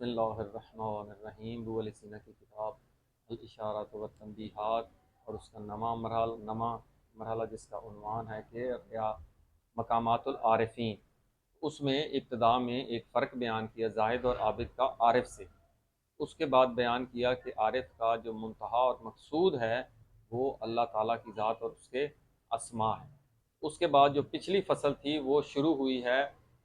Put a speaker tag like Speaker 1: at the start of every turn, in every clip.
Speaker 1: بسم اللہ الرحمن الرحیم ابو سینہ کی کتاب الاشارات و تنبیہات اور اس کا نواں مرحلہ جس کا عنوان ہے کہ مقامات العارفین. اس میں ابتدا میں ایک فرق بیان کیا زاہد اور عابد کا عارف سے. اس کے بعد بیان کیا کہ عارف کا جو منتہا اور مقصود ہے وہ اللہ تعالیٰ کی ذات اور اس کے اسماء ہے. اس کے بعد جو پچھلی فصل تھی وہ شروع ہوئی ہے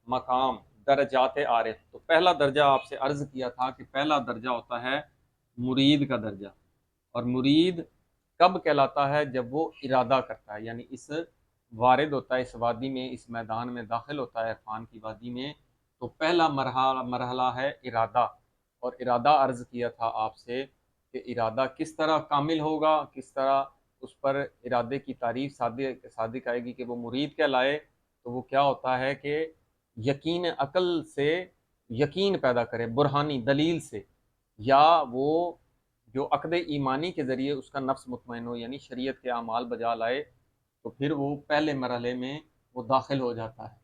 Speaker 1: مقام درجات عارف. تو پہلا درجہ آپ سے عرض کیا تھا کہ پہلا درجہ ہوتا ہے مرید کا درجہ. اور مرید کب کہلاتا ہے؟ جب وہ ارادہ کرتا ہے، یعنی اس وارد ہوتا ہے اس وادی میں، اس میدان میں داخل ہوتا ہے عرفان کی وادی میں. تو پہلا مرحلہ ہے ارادہ. اور ارادہ عرض کیا تھا آپ سے کہ ارادہ کس طرح کامل ہوگا، کس طرح اس پر ارادے کی تعریف صادق آئے گی کہ وہ مرید کہلائے. تو وہ کیا ہوتا ہے کہ یقین عقل سے یقین پیدا کرے، برہانی دلیل سے، یا وہ جو عقد ایمانی کے ذریعے اس کا نفس مطمئن ہو، یعنی شریعت کے اعمال بجا لائے. تو پھر وہ پہلے مرحلے میں وہ داخل ہو جاتا ہے.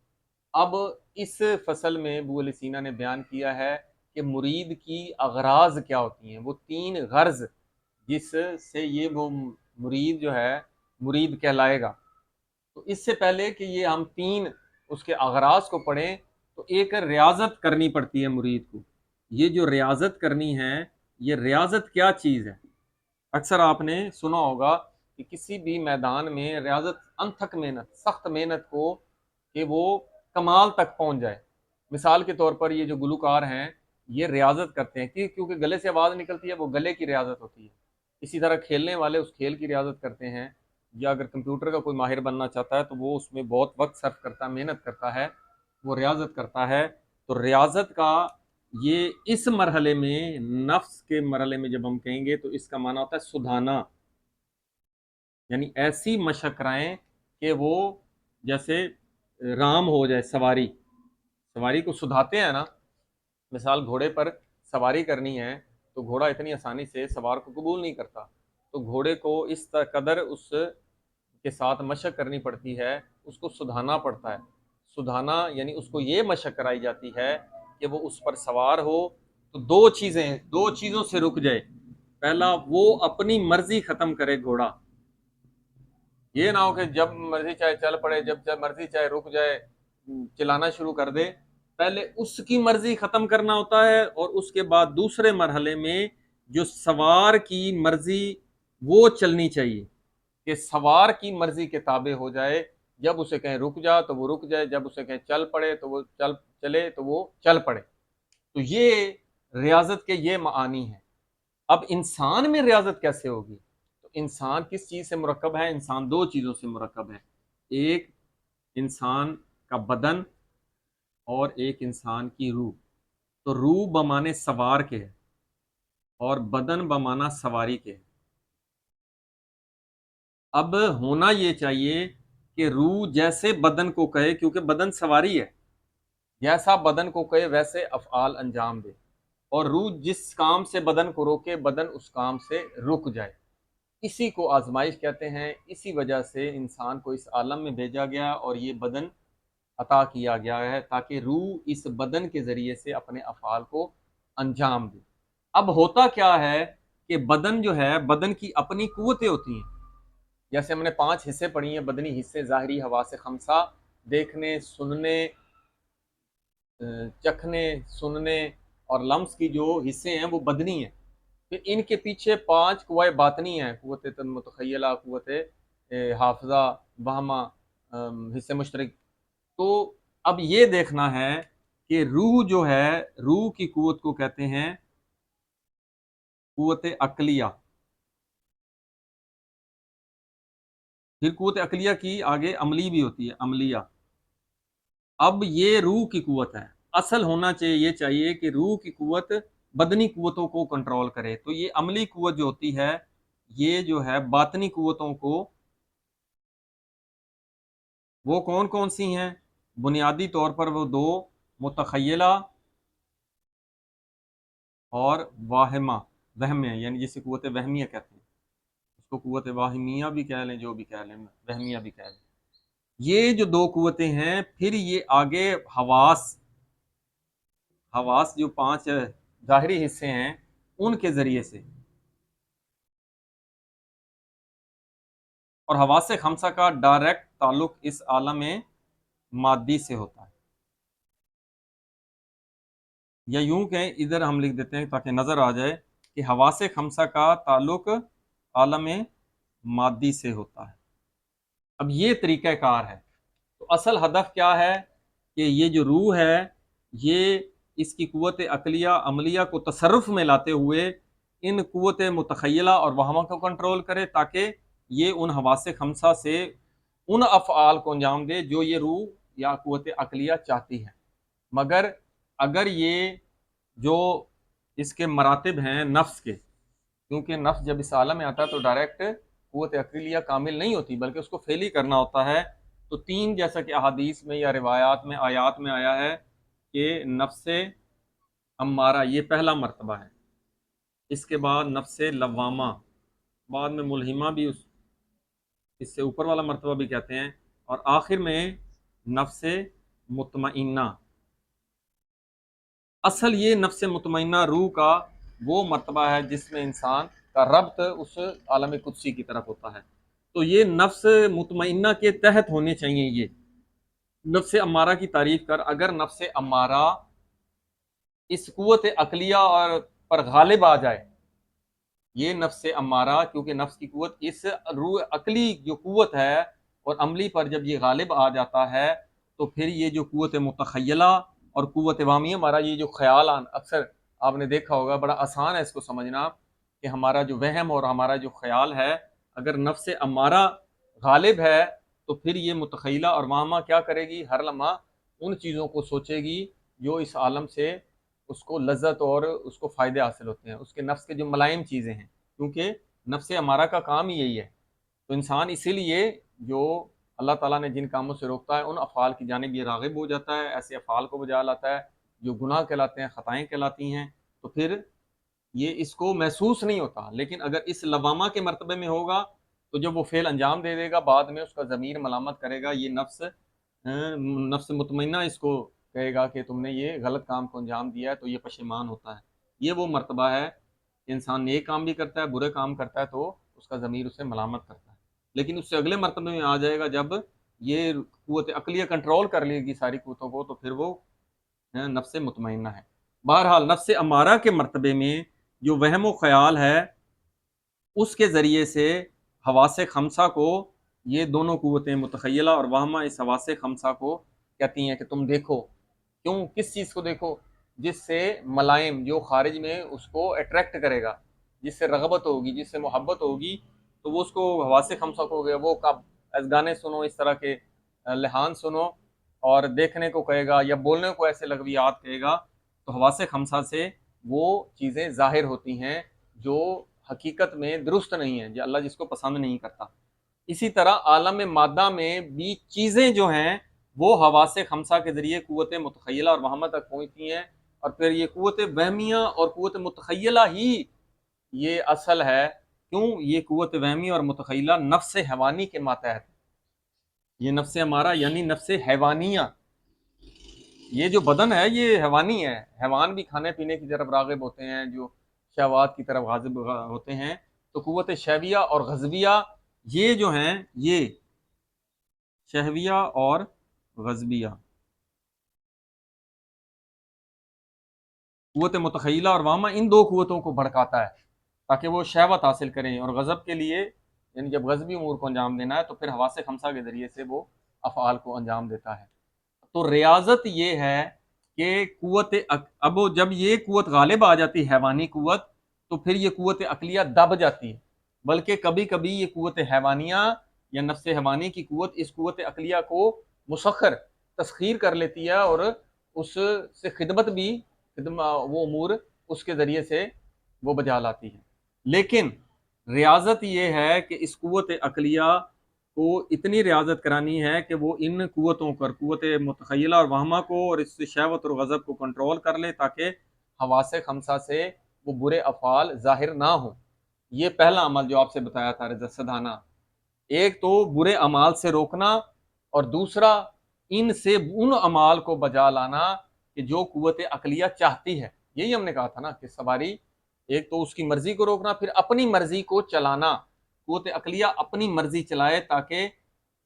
Speaker 1: اب اس فصل میں ابو علی سینا نے بیان کیا ہے کہ مرید کی اغراض کیا ہوتی ہیں. وہ 3 غرض جس سے یہ وہ مرید جو ہے مرید کہلائے گا. تو اس سے پہلے کہ یہ ہم 3 اس کے اغراض کو پڑھیں تو ایک ریاضت کرنی پڑتی ہے مرید کو. یہ جو ریاضت کرنی ہے، یہ ریاضت کیا چیز ہے؟ اکثر آپ نے سنا ہوگا کہ کسی بھی میدان میں ریاضت انتھک محنت، سخت محنت کو کہ وہ کمال تک پہنچ جائے. مثال کے طور پر یہ جو گلوکار ہیں یہ ریاضت کرتے ہیں کیونکہ گلے سے آواز نکلتی ہے، وہ گلے کی ریاضت ہوتی ہے. اسی طرح کھیلنے والے اس کھیل کی ریاضت کرتے ہیں، یا اگر کمپیوٹر کا کوئی ماہر بننا چاہتا ہے تو وہ اس میں بہت وقت صرف کرتا ہے، محنت کرتا ہے، وہ ریاضت کرتا ہے. تو ریاضت کا یہ اس مرحلے میں، نفس کے مرحلے میں جب ہم کہیں گے تو اس کا معنی ہوتا ہے سدھانا، یعنی ایسی مشق کرائیں کہ وہ جیسے رام ہو جائے. سواری کو سدھاتے ہیں نا. مثال گھوڑے پر سواری کرنی ہے تو گھوڑا اتنی آسانی سے سوار کو قبول نہیں کرتا. تو گھوڑے کو اس قدر اس کے ساتھ مشق کرنی پڑتی ہے، اس کو سدھانا پڑتا ہے. سدھانا یعنی اس کو یہ مشق کرائی جاتی ہے کہ وہ اس پر سوار ہو تو 2 چیزوں سے رک جائے. پہلا، وہ اپنی مرضی ختم کرے گھوڑا. یہ نہ ہو کہ جب مرضی چاہے چل پڑے، جب مرضی چاہے رک جائے، چلانا شروع کر دے. پہلے اس کی مرضی ختم کرنا ہوتا ہے، اور اس کے بعد دوسرے مرحلے میں جو سوار کی مرضی وہ چلنی چاہیے، کہ سوار کی مرضی کے تابع ہو جائے. جب اسے کہیں رک جا تو وہ رک جائے، جب اسے کہیں چل پڑے تو وہ چلے تو وہ چل پڑے. تو یہ ریاضت کے یہ معانی ہیں. اب انسان میں ریاضت کیسے ہوگی؟ تو انسان کس چیز سے مرکب ہے؟ انسان 2 چیزوں سے مرکب ہے. ایک انسان کا بدن اور ایک انسان کی روح. تو روح بمانے سوار کے ہے اور بدن بمانا سواری کے ہے. اب ہونا یہ چاہیے کہ روح جیسے بدن کو کہے، کیونکہ بدن سواری ہے، جیسا بدن کو کہے ویسے افعال انجام دے. اور روح جس کام سے بدن کو روکے، بدن اس کام سے رک جائے. اسی کو آزمائش کہتے ہیں. اسی وجہ سے انسان کو اس عالم میں بھیجا گیا اور یہ بدن عطا کیا گیا ہے تاکہ روح اس بدن کے ذریعے سے اپنے افعال کو انجام دے. اب ہوتا کیا ہے کہ بدن جو ہے، بدن کی اپنی قوتیں ہوتی ہیں. جیسے ہم نے 5 حصے پڑھی ہیں بدنی حصے: ظاہری حواس خمسہ، دیکھنے، سننے، چکھنے، سننے اور لمس کی جو حصے ہیں وہ بدنی ہیں. پھر ان کے پیچھے 5 قوائے باطنی ہیں: قوت متخیلہ، قوت حافظہ، وہمہ، حصے مشترک. تو اب یہ دیکھنا ہے کہ روح جو ہے، روح کی قوت کو کہتے ہیں قوت عقلیہ. پھر قوت عقلیہ کی آگے عملی بھی ہوتی ہے، عملیہ. اب یہ روح کی قوت ہے. اصل ہونا چاہیے، یہ چاہیے کہ روح کی قوت بدنی قوتوں کو کنٹرول کرے. تو یہ عملی قوت جو ہوتی ہے، یہ جو ہے باطنی قوتوں کو، وہ کون کون سی ہیں؟ بنیادی طور پر وہ 2: متخیلہ اور وہمیہ، یعنی جسے قوت وہمیہ کہتے ہیں. اس کو قوت واہمیہ بھی کہہ لیں، جو بھی کہہ لیں، وہمیہ بھی کہہ لیں. یہ جو 2 قوتیں ہیں. پھر یہ آگے حواس جو 5 ظاہری حصے ہیں ان کے ذریعے سے، اور حواس خمسہ کا ڈائریکٹ تعلق اس عالم مادی سے ہوتا ہے، یا یوں کہ ادھر ہم لکھ دیتے ہیں تاکہ نظر آ جائے کہ حواس خمسہ کا تعلق عالم مادی سے ہوتا ہے۔ اب یہ طریقہ کار ہے، تو اصل ہدف کیا ہے کہ یہ جو روح ہے یہ اس کی قوت عقلیہ عملیہ کو تصرف میں لاتے ہوئے ان قوت متخیلہ اور وہمہ کو کنٹرول کرے، تاکہ یہ ان حواس خمسہ سے ان افعال کو انجام دے جو یہ روح یا قوت عقلیہ چاہتی ہے۔ مگر اگر یہ جو اس کے مراتب ہیں نفس کے، کیونکہ نفس جب اس عالم میں آتا ہے تو ڈائریکٹ قوت عقلیہ کامل نہیں ہوتی بلکہ اس کو فعلی کرنا ہوتا ہے، تو تین جیسا کہ احادیث میں یا روایات میں آیات میں آیا ہے کہ نفس امارہ یہ پہلا مرتبہ ہے، اس کے بعد نفس لوامہ، بعد میں ملہمہ بھی اس سے اوپر والا مرتبہ بھی کہتے ہیں، اور آخر میں نفس مطمئنہ۔ اصل یہ نفس مطمئنہ روح کا وہ مرتبہ ہے جس میں انسان کا ربط اس عالم قدسی کی طرف ہوتا ہے، تو یہ نفس مطمئنہ کے تحت ہونے چاہیے۔ یہ نفس امارہ کی تعریف کر، اگر نفس امارہ اس قوت عقلیہ اور پر غالب آ جائے، یہ نفس امارہ کیونکہ نفس کی قوت اس روح عقلی جو قوت ہے اور عملی پر جب یہ غالب آ جاتا ہے تو پھر یہ جو قوت متخیلہ اور قوت وامیہ، ہمارا یہ جو خیال اکثر آپ نے دیکھا ہوگا، بڑا آسان ہے اس کو سمجھنا کہ ہمارا جو وہم اور ہمارا جو خیال ہے، اگر نفس امارہ غالب ہے تو پھر یہ متخیلہ اور واہمہ کیا کرے گی؟ ہر لمحہ ان چیزوں کو سوچے گی جو اس عالم سے اس کو لذت اور اس کو فائدے حاصل ہوتے ہیں، اس کے نفس کے جو ملائم چیزیں ہیں، کیونکہ نفس امارہ کا کام یہی ہے۔ تو انسان اسی لیے جو اللہ تعالیٰ نے جن کاموں سے روکتا ہے ان افعال کی جانب یہ راغب ہو جاتا ہے، ایسے افعال کو بجا لاتا ہے جو گناہ کہلاتے ہیں، خطائیں کہلاتی ہیں، تو پھر یہ اس کو محسوس نہیں ہوتا۔ لیکن اگر اس لوامہ کے مرتبے میں ہوگا تو جب وہ فعل انجام دے دے گا بعد میں اس کا ضمیر ملامت کرے گا، یہ نفس مطمئنہ اس کو کہے گا کہ تم نے یہ غلط کام کو انجام دیا ہے، تو یہ پشیمان ہوتا ہے۔ یہ وہ مرتبہ ہے کہ انسان نیک کام بھی کرتا ہے، برے کام کرتا ہے تو اس کا ضمیر اسے ملامت کرتا ہے، لیکن اس سے اگلے مرتبے میں آ جائے گا جب یہ قوت عقلیہ کنٹرول کر لے گی ساری قوتوں کو، تو پھر وہ نفس مطمئنہ ہے۔ بہرحال نفس امارہ کے مرتبے میں جو وہم و خیال ہے اس کے ذریعے سے حواس خمسہ کو، یہ دونوں قوتیں متخیلہ اور واہمہ اس حواس خمسہ کو کہتی ہیں کہ تم دیکھو۔ کیوں؟ کس چیز کو دیکھو؟ جس سے ملائم جو خارج میں اس کو اٹریکٹ کرے گا، جس سے رغبت ہوگی، جس سے محبت ہوگی، تو وہ اس کو حواس خمسہ کو گیا، وہ کب گانے سنو، اس طرح کے لحان سنو، اور دیکھنے کو کہے گا یا بولنے کو ایسے لغویات کہے گا، تو حواس خمسہ سے وہ چیزیں ظاہر ہوتی ہیں جو حقیقت میں درست نہیں ہیں، جو اللہ جس کو پسند نہیں کرتا۔ اسی طرح عالم مادہ میں بھی چیزیں جو ہیں وہ حواس خمسہ کے ذریعے قوت متخیلہ اور وہمہ تک پہنچتی ہیں، اور پھر یہ قوت وہمیہ اور قوت متخیلہ ہی یہ اصل ہے۔ کیوں؟ یہ قوت وہمیہ اور متخیلہ نفس حیوانی کے ماتحت، یہ نفس ہمارا یعنی نفس حیوانیہ، یہ جو بدن ہے یہ حیوانی ہے، حیوان بھی کھانے پینے کی طرف راغب ہوتے ہیں، جو شہوات کی طرف غاضب ہوتے ہیں، تو قوت شہویہ اور غضبیہ یہ جو ہیں، یہ شہویہ اور غضبیہ قوت متخیلہ اور وامہ ان دو قوتوں کو بھڑکاتا ہے تاکہ وہ شہوت حاصل کریں، اور غضب کے لیے یعنی جب غضبی امور کو انجام دینا ہے تو پھر حواس خمسہ کے ذریعے سے وہ افعال کو انجام دیتا ہے۔ تو ریاضت یہ ہے کہ قوت اب جب یہ قوت غالب آ جاتی ہے حیوانی قوت، تو پھر یہ قوت عقلیہ دب جاتی ہے، بلکہ کبھی کبھی یہ قوت حیوانیہ یا نفس حیوانی کی قوت اس قوت عقلیہ کو مسخر تسخیر کر لیتی ہے، اور اس سے خدمت بھی وہ امور اس کے ذریعے سے وہ بجا لاتی ہے۔ لیکن ریاضت یہ ہے کہ اس قوت عقلیہ کو اتنی ریاضت کرانی ہے کہ وہ ان قوتوں پر قوت متخیلہ اور وہمہ کو اور اس سے شہوت اور غضب کو کنٹرول کر لے تاکہ حواس خمسہ سے وہ برے افعال ظاہر نہ ہوں۔ یہ پہلا عمل جو آپ سے بتایا تھا رضا سدھانا، ایک تو برے اعمال سے روکنا، اور دوسرا ان سے ان اعمال کو بجا لانا کہ جو قوت عقلیہ چاہتی ہے، یہی ہم نے کہا تھا نا کہ سواری ایک تو اس کی مرضی کو روکنا، پھر اپنی مرضی کو چلانا، قوت عقلیہ اپنی مرضی چلائے تاکہ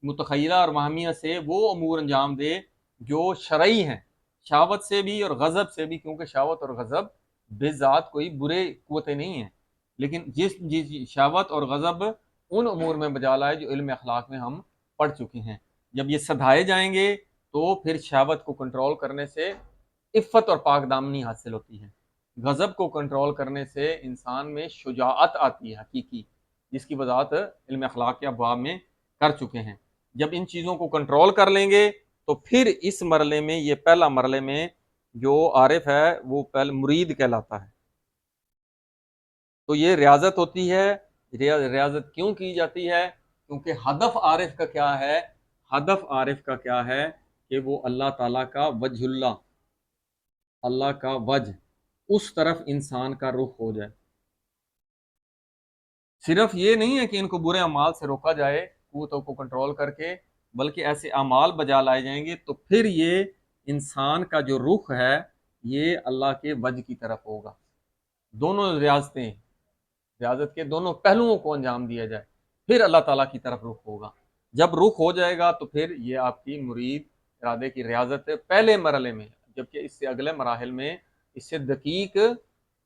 Speaker 1: متخیلہ اور وہمیہ سے وہ امور انجام دے جو شرعی ہیں، شہوت سے بھی اور غضب سے بھی، کیونکہ شہوت اور غضب بے ذات کوئی برے قوتیں نہیں ہیں، لیکن جس شہوت اور غضب ان امور میں بجا لائے جو علم اخلاق میں ہم پڑھ چکے ہیں۔ جب یہ سدھائے جائیں گے تو پھر شہوت کو کنٹرول کرنے سے عفت اور پاک دامنی حاصل ہوتی ہے، غضب کو کنٹرول کرنے سے انسان میں شجاعت آتی ہے حقیقی، جس کی وضاحت علم اخلاق کے ابواب میں کر چکے ہیں۔ جب ان چیزوں کو کنٹرول کر لیں گے تو پھر اس مرحلے میں، یہ پہلا مرحلے میں جو عارف ہے وہ پہلے مرید کہلاتا ہے۔ تو یہ ریاضت ہوتی ہے۔ ریاضت کیوں کی جاتی ہے؟ کیونکہ ہدف عارف کا کیا ہے؟ ہدف عارف کا کیا ہے کہ وہ اللہ تعالیٰ کا وجہ اللہ کا وجہ، اس طرف انسان کا رخ ہو جائے۔ صرف یہ نہیں ہے کہ ان کو برے اعمال سے روکا جائے قوتوں کو کنٹرول کر کے، بلکہ ایسے اعمال بجا لائے جائیں گے تو پھر یہ انسان کا جو رخ ہے یہ اللہ کے وجہ کی طرف ہوگا۔ دونوں ریاضت کے دونوں پہلوؤں کو انجام دیا جائے، پھر اللہ تعالیٰ کی طرف رخ ہوگا۔ جب رخ ہو جائے گا تو پھر یہ آپ کی مرید ارادے کی ریاضت پہلے مرحلے میں، جبکہ اس سے اگلے مراحل میں اس سے دقیق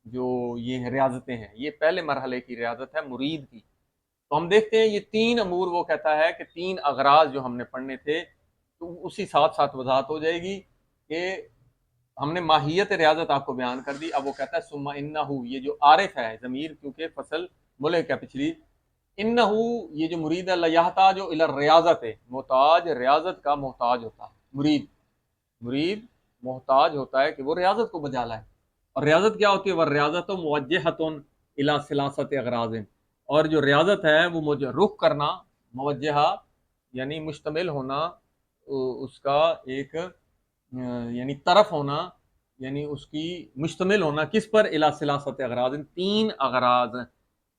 Speaker 1: جو یہ ریاضتیں ہیں، یہ پہلے مرحلے کی ریاضت ہے مرید کی۔ تو ہم دیکھتے ہیں یہ تین امور، وہ کہتا ہے کہ تین اغراض جو ہم نے پڑھنے تھے، تو اسی ساتھ ساتھ وضاحت ہو جائے گی کہ ہم نے ماہیت ریاضت آپ کو بیان کر دی۔ اب وہ کہتا ہے ثم انہو، یہ جو عارف ہے، ضمیر کیونکہ فصل ملک ہے پچھلی، انہو یہ جو مرید ہے، لیحتاج الی الریاضت ہے، محتاج ریاضت کا محتاج ہوتا ہے۔ مرید محتاج ہوتا ہے کہ وہ ریاضت کو بجا لائے۔ اور ریاضت کیا ہوتی ہے؟ والریاضت موجہۃ الی ثلاثۃ اغراض، اور جو ریاضت ہے وہ مجھے رخ کرنا، موجہہ یعنی مشتمل ہونا، اس کا ایک یعنی طرف ہونا، یعنی اس کی مشتمل ہونا کس پر؟ الی ثلاثۃ اغراض، تین اغراض،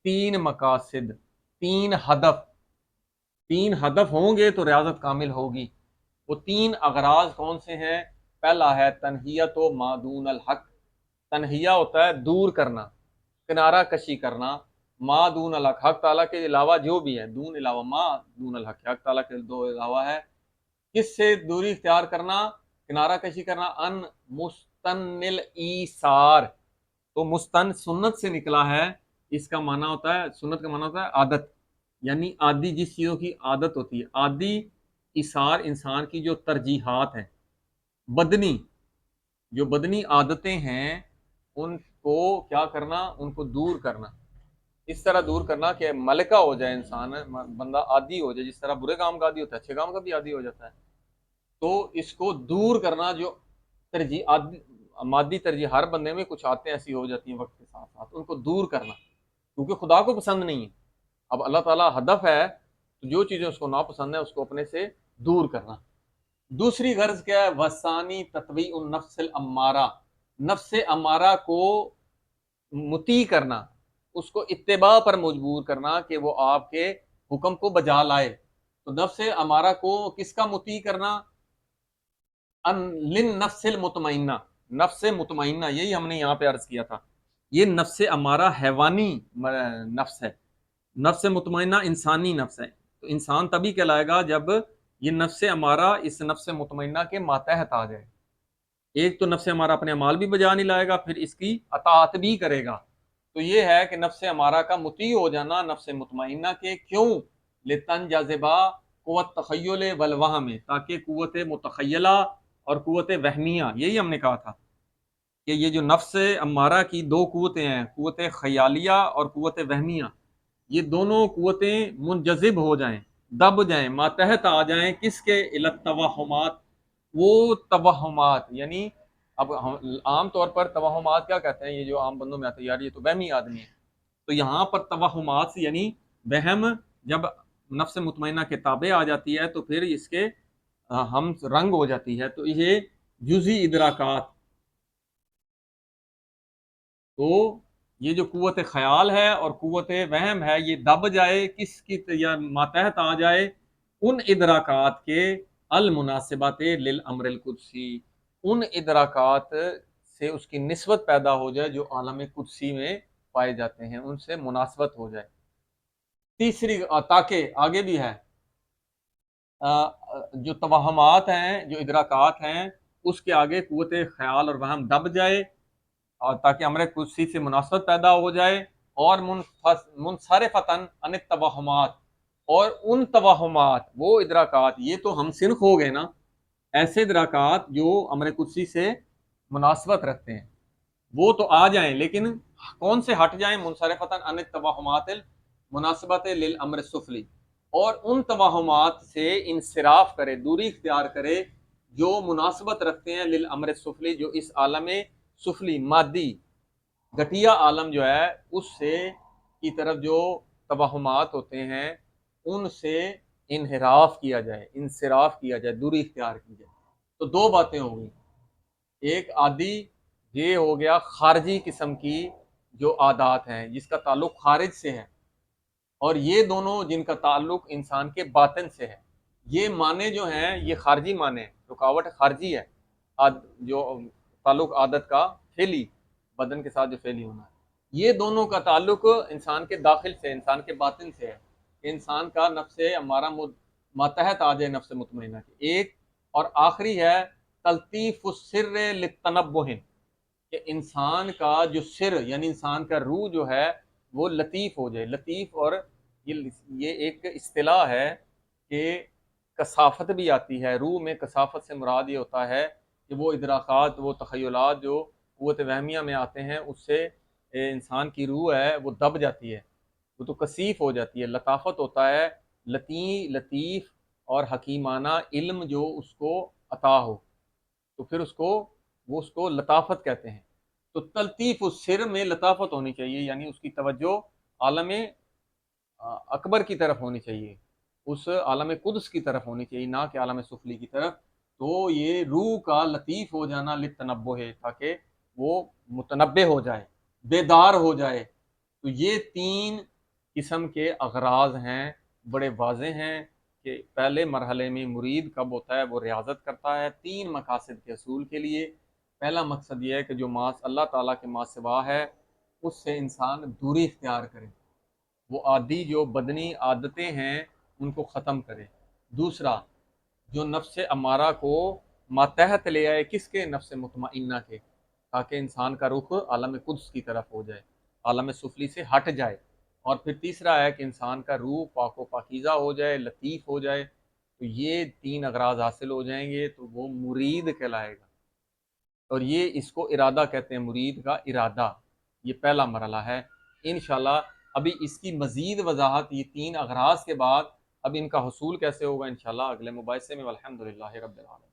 Speaker 1: تین مقاصد، تین ہدف ہوں گے تو ریاضت کامل ہوگی۔ وہ تین اغراض کون سے ہیں؟ پہلا ہے تنہیت و ما دون الحق، تنہیہ ہوتا ہے دور کرنا، کنارہ کشی کرنا، ما دون الحق، حق تعالیٰ کے علاوہ جو بھی ہے، دون علاوہ، ما دون الحق حق تعالیٰ کے دو علاوہ ہے۔ کس سے دوری اختیار کرنا، کنارہ کشی کرنا؟ ان مستن الایثار، تو مستن سنت سے نکلا ہے، اس کا معنی ہوتا ہے، سنت کا معنی ہوتا ہے عادت، یعنی عادی جس چیزوں کی عادت ہوتی ہے، عادی ایثار انسان کی جو ترجیحات ہیں، جو بدنی عادتیں ہیں، ان کو کیا کرنا؟ ان کو دور کرنا، اس طرح دور کرنا کہ ملکہ ہو جائے انسان، بندہ عادی ہو جائے، جس طرح برے کام کا عادی ہوتا ہے اچھے کام کا بھی عادی ہو جاتا ہے۔ تو اس کو دور کرنا، جو مادی ترجیح ہر بندے میں کچھ آتے ایسی ہو جاتی ہیں وقت کے ساتھ ساتھ، ان کو دور کرنا، کیونکہ خدا کو پسند نہیں ہے۔ اب اللہ تعالیٰ ہدف ہے تو جو چیزیں اس کو ناپسند ہیں اس کو اپنے سے دور کرنا۔ دوسری غرض کیا ہے؟ وثانی تطویع النفس الامارہ، نفس امارہ کو مطیع کرنا، اس کو اتباع پر مجبور کرنا کہ وہ آپ کے حکم کو بجا لائے۔ تو نفس امارہ کو کس کا مطیع کرنا؟ للنفس المطمئنہ، نفس مطمئنہ، یہی ہم نے یہاں پہ عرض کیا تھا، یہ نفس امارہ حیوانی نفس ہے، نفس مطمئنہ انسانی نفس ہے۔ تو انسان تبھی کہلائے گا جب یہ نفس امارہ اس نفس مطمئنہ کے ماتحت آ جائے۔ ایک تو نفس امارہ اپنے اعمال بھی بجا نہیں لائے گا، پھر اس کی اطاعت بھی کرے گا۔ تو یہ ہے کہ نفس امارہ کا مطیع ہو جانا نفس مطمئنہ کے، کیوں؟ لتنجذبا قوت تخیل والوہم، تاکہ قوت متخیلہ اور قوت وہمیہ، یہی ہم نے کہا تھا کہ یہ جو نفس امارہ کی دو قوتیں ہیں، قوت خیالیہ اور قوت وہمیہ، یہ دونوں قوتیں منجذب ہو جائیں، دب جائیں، ماتحت آ جائیں، کس کے؟ التوہمات، وہ توہمات، یعنی اب عام طور پر توہمات کیا کہتے ہیں؟ یہ جو عام بندوں میں آتا ہے، یار یہ تو وہمی آدمی ہے، تو یہاں پر توہمات یعنی وہم جب نفس مطمئنہ کے تابع آ جاتی ہے تو پھر اس کے ہم رنگ ہو جاتی ہے، تو یہ جزئی ادراکات، تو یہ جو قوت خیال ہے اور قوت وہم ہے یہ دب جائے، کس کی؟ یا ماتحت آ جائے ان ادراکات کے، المناسبات للامر القدسی، ان ادراکات سے اس کی نسبت پیدا ہو جائے جو عالم قدسی میں پائے جاتے ہیں، ان سے مناسبت ہو جائے۔ تیسری تاکہ آگے بھی ہے جو توہمات ہیں، جو ادراکات ہیں، اس کے آگے قوت خیال اور وہم دب جائے، اور تاکہ امر قدسی سے مناسبت پیدا ہو جائے، اور منصرفتاً عن التوہمات، اور ان توہمات، وہ ادراکات، یہ تو ہم سنخ ہو گئے نا، ایسے ادراکات جو امر قدسی سے مناسبت رکھتے ہیں وہ تو آ جائیں، لیکن کون سے ہٹ جائیں؟ منصرفتاً عن التوہمات المناسبت للامر السفلی، اور ان توہمات سے انصراف کرے، دوری اختیار کرے جو مناسبت رکھتے ہیں للامر السفلی، جو اس عالم سفلی مادی گٹیا عالم جو ہے اس سے کی طرف جو توہمات ہوتے ہیں ان سے انحراف کیا جائے، انصراف کیا جائے، دوری اختیار کی جائے۔ تو دو باتیں ہوں گی، ایک عادی، یہ ہو گیا خارجی قسم کی جو عادات ہیں جس کا تعلق خارج سے ہے، اور یہ دونوں جن کا تعلق انسان کے باطن سے ہے۔ یہ معنی جو ہیں یہ خارجی معنی ہیں، رکاوٹ خارجی ہے، جو تعلق عادت کا فعلی، بدن کے ساتھ جو فعلی ہونا ہے۔ یہ دونوں کا تعلق انسان کے داخل سے، انسان کے باطن سے ہے، انسان کا نفس امارہ ماتحت آ جائے نفس مطمئنہ کے۔ ایک اور آخری ہے تلطیف السر للتنبہ، کہ انسان کا جو سر یعنی انسان کا روح جو ہے وہ لطیف ہو جائے۔ لطیف، اور یہ ایک اصطلاح ہے کہ کثافت بھی آتی ہے روح میں۔ کثافت سے مراد یہ ہوتا ہے کہ وہ ادراکات، وہ تخیلات جو قوت وہمیہ میں آتے ہیں اس سے انسان کی روح ہے وہ دب جاتی ہے، وہ تو کثیف ہو جاتی ہے۔ لطافت ہوتا ہے لطیف اور حکیمانہ علم جو اس کو عطا ہو، تو پھر وہ اس کو لطافت کہتے ہیں۔ تو تلطیف السر میں لطافت ہونی چاہیے، یعنی اس کی توجہ عالم اکبر کی طرف ہونی چاہیے، اس عالم قدس کی طرف ہونی چاہیے، نہ کہ عالم سفلی کی طرف۔ تو یہ روح کا لطیف ہو جانا للتنبہ ہے، تاکہ وہ متنبہ ہو جائے، بیدار ہو جائے۔ تو یہ تین قسم کے اغراض ہیں، بڑے واضح ہیں کہ پہلے مرحلے میں مرید کب ہوتا ہے؟ وہ ریاضت کرتا ہے تین مقاصد کے حصول کے لیے۔ پہلا مقصد یہ ہے کہ جو اللہ تعالیٰ کے ما سوا ہے اس سے انسان دوری اختیار کرے، وہ عادی جو بدنی عادتیں ہیں ان کو ختم کرے۔ دوسرا، جو نفس امارہ کو ماتحت لے آئے، کس کے؟ نفس مطمئنہ کے، تاکہ انسان کا رخ عالم قدس کی طرف ہو جائے، عالم سفلی سے ہٹ جائے۔ اور پھر تیسرا ہے کہ انسان کا روح پاک و پاکیزہ ہو جائے، لطیف ہو جائے۔ تو یہ تین اغراض حاصل ہو جائیں گے تو وہ مرید کہلائے گا، اور یہ اس کو ارادہ کہتے ہیں، مرید کا ارادہ۔ یہ پہلا مرحلہ ہے۔ انشاءاللہ ابھی اس کی مزید وضاحت یہ تین اغراض کے بعد اب ان کا حصول کیسے ہوگا انشاءاللہ اگلے مباحثے میں۔ والحمدللہ رب العالمین۔